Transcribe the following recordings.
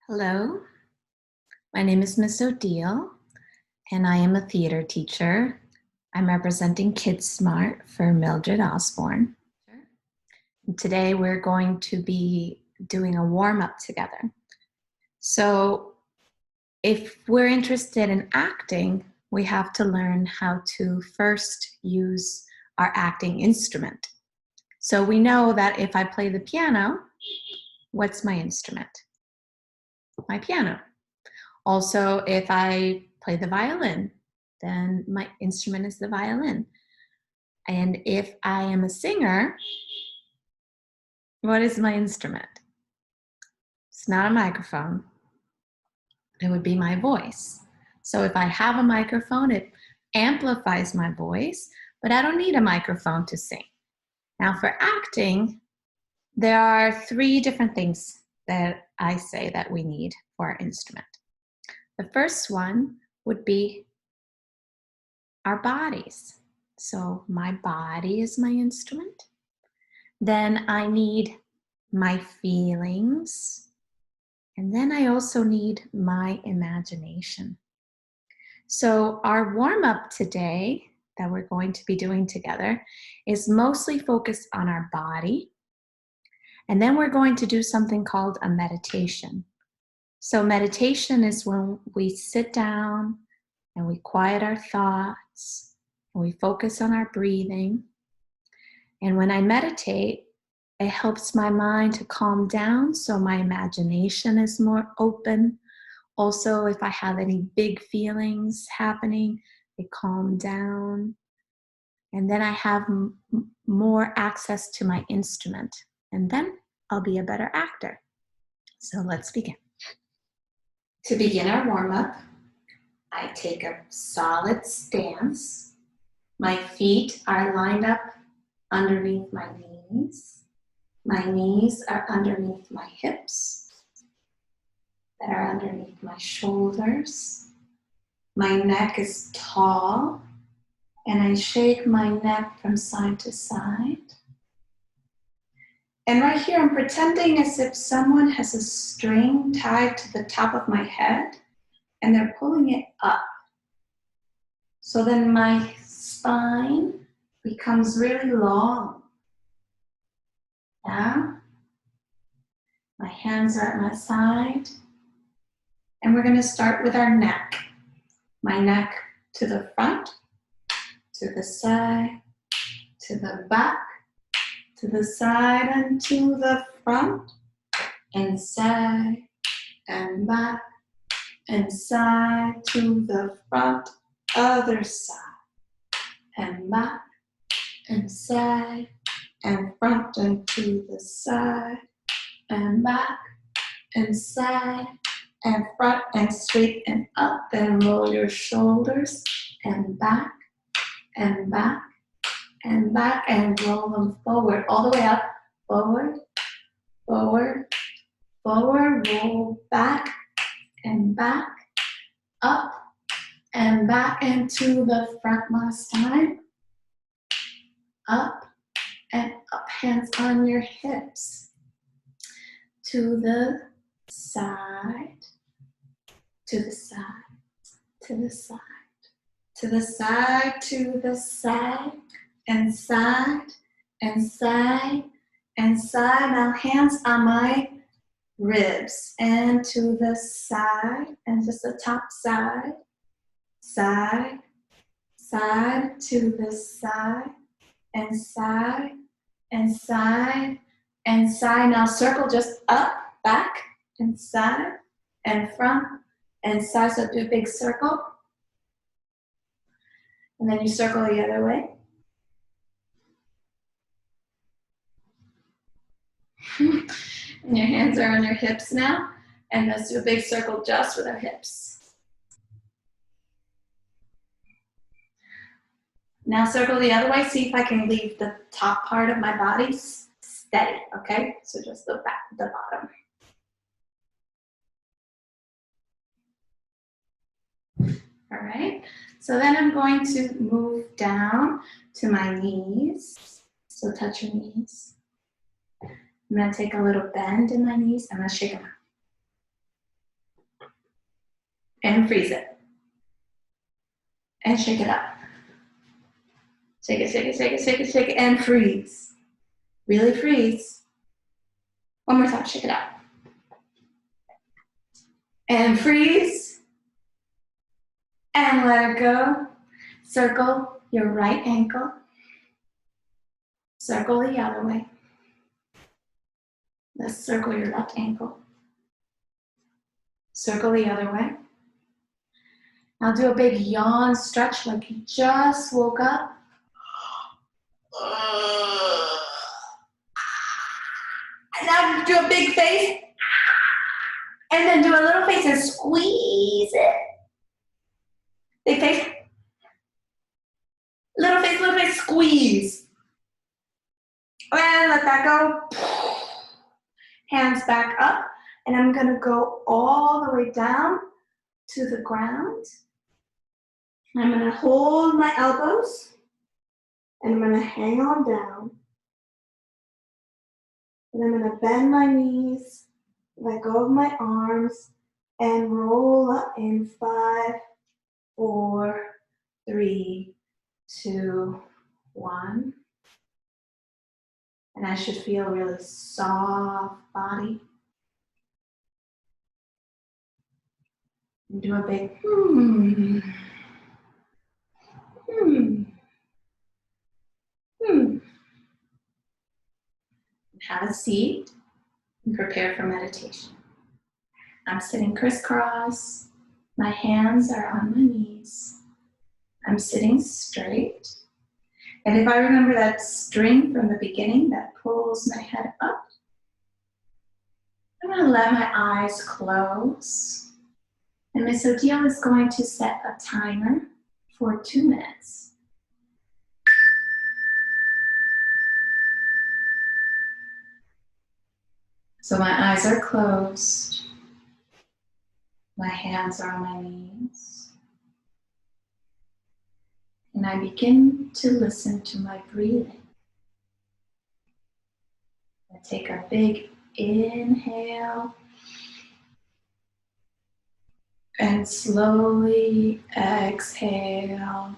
Hello, my name is Miss O'Deal, and I am a theater teacher. I'm representing Kids Smart for Mildred Osborne. Today we're going to be doing a warm-up together. So if we're interested in acting, we have to learn how to first use our acting instrument. So we know that if I play the piano, what's my instrument? My piano. Also, if I play the violin, then my instrument is the violin. And if I am a singer, what is my instrument? It's not a microphone. It would be my voice. So if I have a microphone, it amplifies my voice, but I don't need a microphone to sing. Now for acting, there are 3 different things that I say that we need for our instrument. The first one would be our bodies. So my body is my instrument. Then I need my feelings. And then I also need my imagination. So our warm-up today that we're going to be doing together is mostly focused on our body. And then we're going to do something called a meditation. So meditation is when we sit down and we quiet our thoughts and we focus on our breathing. And when I meditate, it helps my mind to calm down so my imagination is more open. Also, if I have any big feelings happening, they calm down. And then I have more access to my instrument. And then I'll be a better actor. So let's begin. To begin our warm-up, I take a solid stance. My feet are lined up underneath my knees. My knees are underneath my hips, that are underneath my shoulders. My neck is tall, and I shake my neck from side to side. And right here, I'm pretending as if someone has a string tied to the top of my head, and they're pulling it up. So then my spine becomes really long. Yeah? My hands are at my side. And we're going to start with our neck. My neck to the front, to the side, to the back, to the side and to the front, and side and back, and side to the front, other side, and back, and side, and front and to the side, and back, and side, and front, and straight and up, and roll your shoulders, and back, and back, and back, and roll them forward, all the way up, forward, forward, forward, roll back, and back, up, and back, and to the front last time, up, and up, hands on your hips, to the side, to the side, to the side, to the side, to the side, and side, and side, and side. Now hands on my ribs, and to the side, and just the top side, side, side, to the side, and side, and side, and side. Now circle just up, back, and side, and front, and side. So do a big circle. And then you circle the other way. And your hands are on your hips now. And let's do a big circle just with our hips. Now circle the other way. See if I can leave the top part of my body steady, okay? So just the back, the bottom. All right, so then I'm going to move down to my knees. So touch your knees. I'm gonna take a little bend in my knees. I'm gonna shake them out. and freeze it. And shake it up. Shake it, shake it, shake it, shake it, shake it, and freeze. Really freeze. One more time, shake it up. And freeze. And let it go. Circle your right ankle. Circle the other way. Let's circle your left ankle. Circle the other way. Now do a big yawn stretch like you just woke up. And now do a big face. And then do a little face and squeeze it. Big face. Little face, squeeze. And let that go. Hands back up. And I'm going to go all the way down to the ground. I'm going to hold my elbows. And I'm going to hang on down. And I'm going to bend my knees, let go of my arms, and roll up in 5, 4, 3, 2, 1. And I should feel a really soft body. And do a big Have a seat and prepare for meditation. I'm sitting crisscross. My hands are on my knees. I'm sitting straight. And if I remember that string from the beginning that pulls my head up, I'm going to let my eyes close. And Miss Odile is going to set a timer for 2 minutes. So my eyes are closed. My hands are on my knees. And I begin to listen to my breathing. I take a big inhale and slowly exhale.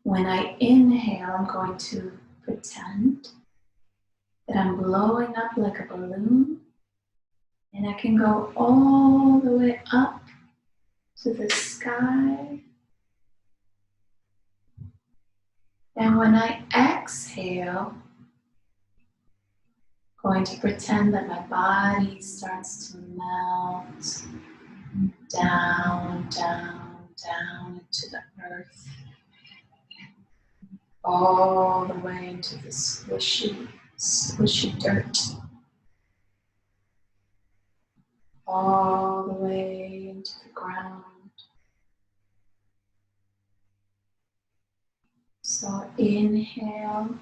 When I inhale, I'm going to pretend that I'm blowing up like a balloon, and I can go all the way up to the sky. And when I exhale, I'm going to pretend that my body starts to melt down, down, down into the earth. All the way into the squishy dirt. All the way into the ground. So inhale.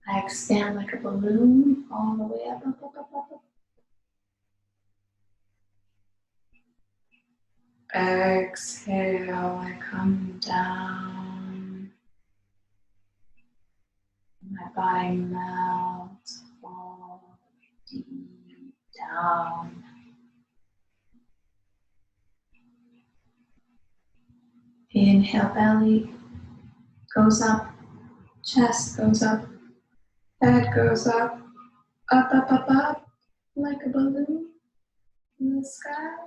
I expand like a balloon all the way up, up, up, up, up, up. Exhale, I come down. My body melts all the way deep down. Inhale, belly goes up, chest goes up, head goes up, up, up, up, up, like a balloon in the sky.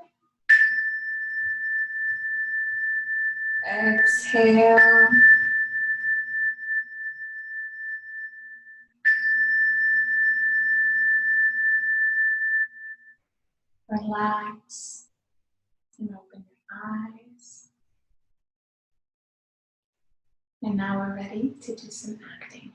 Exhale. Relax and open your eyes. And now we're ready to do some acting.